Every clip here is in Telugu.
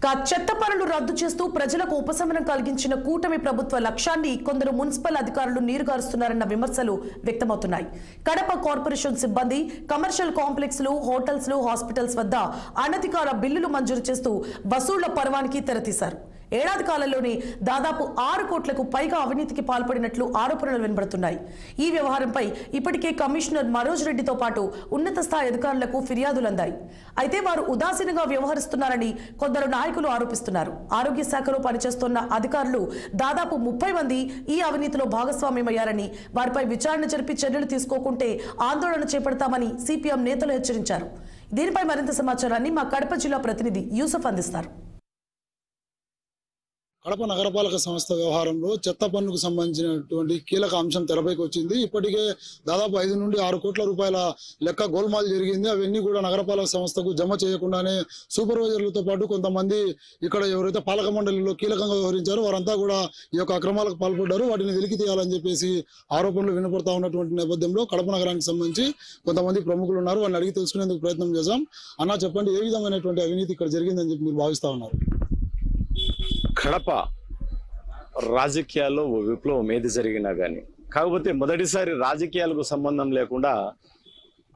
చెత్త పనులు రద్దు చేస్తూ ప్రజలకు ఉపశమనం కలిగించిన కూటమి ప్రభుత్వ లక్ష్యాన్ని కొందరు మున్సిపల్ అధికారులు నీరుగారుస్తున్నారన్న విమర్శలు వ్యక్తమవుతున్నాయి. కడప కార్పొరేషన్ సిబ్బంది కమర్షియల్ కాంప్లెక్స్లు, హోటల్స్లు, హాస్పిటల్స్ వద్ద అనధికార బిల్లులు మంజూరు చేస్తూ వసూళ్ల పర్వానికి తెరతీశారు. ఏడాది కాలంలోనే దాదాపు 6 కోట్లకు పైగా అవినీతికి పాల్పడినట్లు ఆరోపణలు వినబడుతున్నాయి. ఈ వ్యవహారంపై ఇప్పటికే కమిషనర్ మనోజ్ రెడ్డితో పాటు ఉన్నత స్థాయి అధికారులకు ఫిర్యాదులు అందాయి. అయితే వారు ఉదాసీనంగా వ్యవహరిస్తున్నారని కొందరు నాయకులు ఆరోపిస్తున్నారు. ఆరోగ్య శాఖలో పనిచేస్తున్న అధికారులు దాదాపు 30 మంది ఈ అవినీతిలో భాగస్వామ్యమయ్యారని, వారిపై విచారణ జరిపి చర్యలు తీసుకోకుంటే ఆందోళన చేపడతామని సిపిఎం నేతలు హెచ్చరించారు. దీనిపై మరింత సమాచారాన్ని మా కడప జిల్లా ప్రతినిధి యూసఫ్ అందిస్తారు. కడప నగరపాలక సంస్థ వ్యవహారంలో చెత్త పన్నుకు సంబంధించినటువంటి కీలక అంశం తెరపైకి వచ్చింది. ఇప్పటికే దాదాపు 5 నుండి 6 కోట్ల రూపాయల లెక్క గోల్మాల్ జరిగింది. అవన్నీ కూడా నగరపాలక సంస్థకు జమ చేయకుండానే సూపర్వైజర్లతో పాటు కొంతమంది ఇక్కడ ఎవరైతే పాలక మండలిలో కీలకంగా వ్యవహరించారో వారంతా కూడా ఈ యొక్క అక్రమాలకు పాల్పడ్డారు. వాటిని వెలికి తీయాలని చెప్పేసి ఆరోపణలు వినపడతా ఉన్నటువంటి నేపథ్యంలో కడప నగరానికి సంబంధించి కొంతమంది ప్రముఖులు ఉన్నారు. వాళ్ళని అడిగి తెలుసుకునేందుకు ప్రయత్నం చేశాం. అన్నా, చెప్పండి, ఏ విధమైనటువంటి అవినీతి ఇక్కడ జరిగిందని చెప్పి మీరు భావిస్తా ఉన్నారు? కడప రాజకీయాల్లో ఓ విప్లవం ఏది జరిగినా కానీ, కాకపోతే మొదటిసారి రాజకీయాలకు సంబంధం లేకుండా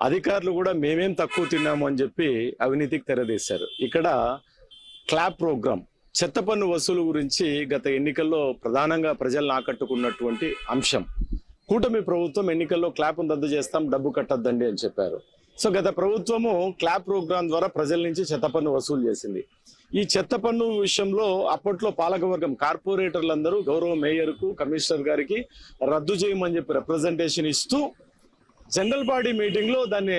అధికారులు కూడా మేమేం తక్కువ తిన్నాము అని చెప్పి అవినీతికి తెరదీశారు. ఇక్కడ క్లాప్ ప్రోగ్రామ్ చెత్త పన్ను వసూలు గురించి గత ఎన్నికల్లో ప్రధానంగా ప్రజలను ఆకట్టుకున్నటువంటి అంశం. కూటమి ప్రభుత్వం ఎన్నికల్లో క్లాప్ రద్దు చేస్తాం, డబ్బు కట్టద్దండి అని చెప్పారు. సో గత ప్రభుత్వము క్లాప్ ప్రోగ్రాం ద్వారా ప్రజల నుంచి చెత్త పన్ను వసూలు చేసింది. ఈ చెత్త పన్ను విషయంలో అప్పట్లో పాలకవర్గం కార్పొరేటర్లందరూ గౌరవ మేయర్కు, కమిషనర్ గారికి రద్దు చేయమని చెప్పి రిప్రజెంటేషన్ ఇస్తూ జనరల్ బాడీ మీటింగ్ లో దాన్ని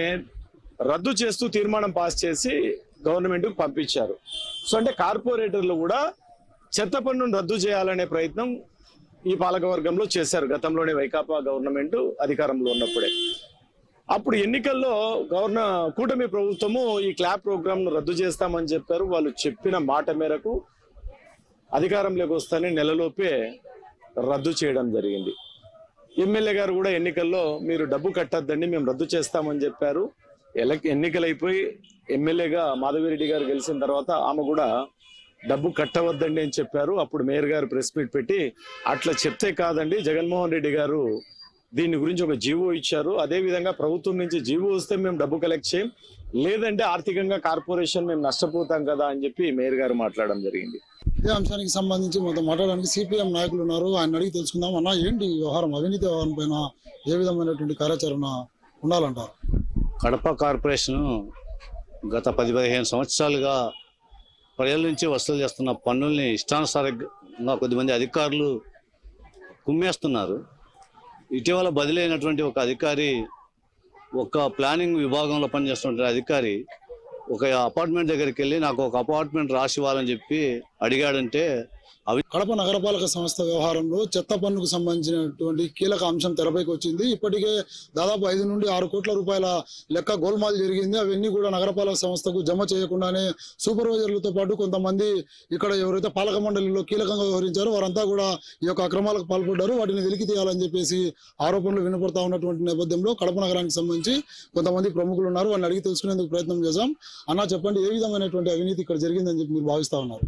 రద్దు చేస్తూ తీర్మానం పాస్ చేసి గవర్నమెంట్కు పంపించారు. సో అంటే కార్పొరేటర్లు కూడా చెత్త పన్నును రద్దు చేయాలనే ప్రయత్నం ఈ పాలకవర్గంలో చేశారు. గతంలోనే వైకాపా గవర్నమెంట్ అధికారంలో ఉన్నప్పుడే. అప్పుడు ఎన్నికల్లో కూటమి ప్రభుత్వము ఈ క్లాప్ ప్రోగ్రామ్ ను రద్దు చేస్తామని చెప్పారు. వాళ్ళు చెప్పిన మాట మేరకు అధికారంలోకి వస్తానే నెలలోపే రద్దు చేయడం జరిగింది. ఎమ్మెల్యే గారు కూడా ఎన్నికల్లో మీరు డబ్బు కట్టద్దండి, మేము రద్దు చేస్తామని చెప్పారు. ఎన్నికలైపోయి ఎమ్మెల్యేగా మాధవిరెడ్డి గారు గెలిచిన తర్వాత ఆమె కూడా డబ్బు కట్టవద్దండి అని చెప్పారు. అప్పుడు మేయర్ గారు ప్రెస్ మీట్ పెట్టి అట్లా చెప్తే కాదండి, జగన్మోహన్ రెడ్డి గారు దీని గురించి ఒక జీవో ఇచ్చారు, అదే విధంగా ప్రభుత్వం నుంచి జీవో వస్తే మేము డబ్బు కలెక్ట్ చేయం, లేదంటే ఆర్థికంగా కార్పొరేషన్ మేము నష్టపోతాం కదా అని చెప్పి మేయర్ గారు మాట్లాడడం జరిగింది. ఇదే అంశానికి సంబంధించి మొత్తం మాట్లాడడానికి సిపిఎం నాయకులు ఉన్నారు. ఆయన అడిగి తెలుసుకుందాం. అన్న, ఏంటి వ్యవహారం? అవినీతి వ్యవహారం పైన ఏ విధమైనటువంటి కార్యాచరణ ఉండాలంటారు? కడప కార్పొరేషన్ గత 10-15 సంవత్సరాలుగా ప్రజల నుంచి వసూలు చేస్తున్న పన్నుల్ని ఇష్టానుసారంగా కొద్దిమంది అధికారులు కుమ్మేస్తున్నారు. ఇటీవల బదిలీ అయినటువంటి ఒక అధికారి, ఒక ప్లానింగ్ విభాగంలో పనిచేస్తున్న అధికారి ఒక అపార్ట్మెంట్ దగ్గరికి వెళ్ళి నాకు ఒక అపార్ట్మెంట్ రాసి ఇవ్వాలని చెప్పి అడిగాడంటే కడప నగరపాలక సంస్థ వ్యవహారంలో చెత్త పన్నుకు సంబంధించినటువంటి కీలక అంశం తెరపైకి వచ్చింది. ఇప్పటికే దాదాపు 5 నుండి 6 కోట్ల రూపాయల లెక్క గోల్మాల్ జరిగింది. అవన్నీ కూడా నగరపాలక సంస్థకు జమ చేయకుండానే సూపర్వైజర్లతో పాటు కొంతమంది ఇక్కడ ఎవరైతే పాలక మండలిలో కీలకంగా వ్యవహరించారో వారంతా కూడా ఈ యొక్క అక్రమాలకు పాల్పడ్డారు. వాటిని వెలికి తీయాలని చెప్పేసి ఆరోపణలు వినపడతా ఉన్నటువంటి నేపథ్యంలో కడప నగరానికి సంబంధించి కొంతమంది ప్రముఖులు ఉన్నారు. వాళ్ళని అడిగి తెలుసుకునేందుకు ప్రయత్నం చేశాం. అన్నా, చెప్పండి, ఏ విధమైనటువంటి అవినీతి ఇక్కడ జరిగిందని చెప్పి మీరు భావిస్తా ఉన్నారు?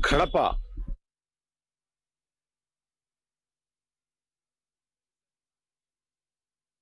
కడప